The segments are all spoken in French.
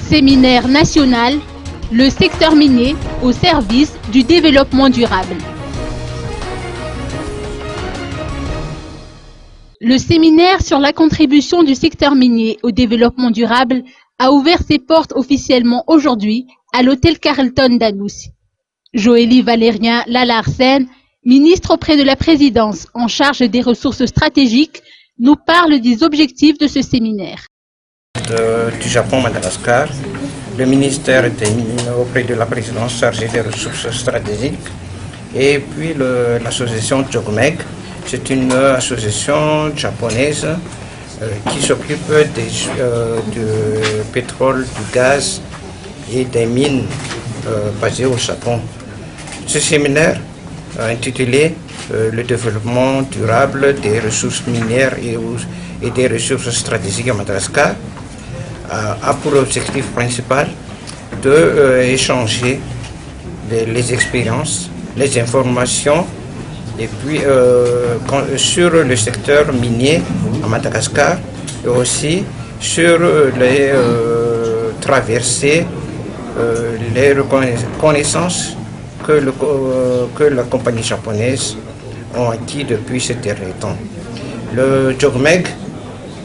Séminaire national, le secteur minier au service du développement durable. Le séminaire sur la contribution du secteur minier au développement durable a ouvert ses portes officiellement aujourd'hui à l'hôtel Carlton d'Anoussi. Joëlie Valérien Lalarsen, ministre auprès de la présidence en charge des ressources stratégiques, nous parle des objectifs de ce séminaire. Du Japon-Madagascar, le ministère était auprès de la présidence chargée des ressources stratégiques et puis l'association JOGMEC. C'est une association japonaise qui s'occupe du pétrole, du gaz et des mines basées au Japon. Ce séminaire intitulé le développement durable des ressources minières et des ressources stratégiques à Madagascar a pour objectif principal d'échanger les expériences, les informations et puis sur le secteur minier à Madagascar et aussi sur les traversées, les connaissances que la compagnie japonaise a acquis depuis ces derniers temps. Le JOGMEC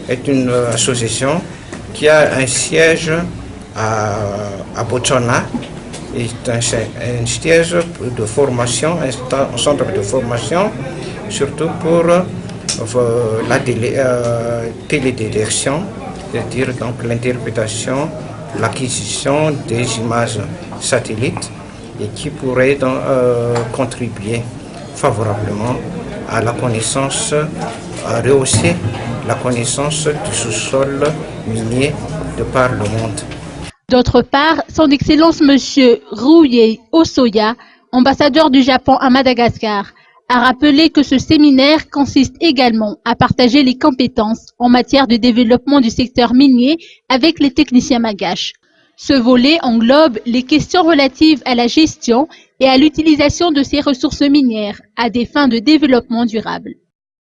est une association qui a un siège à Botswana, est un siège de formation, un centre de formation, surtout pour la télédétection, c'est-à-dire donc l'interprétation, l'acquisition des images satellites et qui pourrait donc, contribuer favorablement à la connaissance, à rehausser la connaissance du sous-sol minier de par le monde. D'autre part, son Excellence Monsieur Ryuhei Osoya, ambassadeur du Japon à Madagascar, a rappelé que ce séminaire consiste également à partager les compétences en matière de développement du secteur minier avec les techniciens malgaches. Ce volet englobe les questions relatives à la gestion et à l'utilisation de ces ressources minières à des fins de développement durable.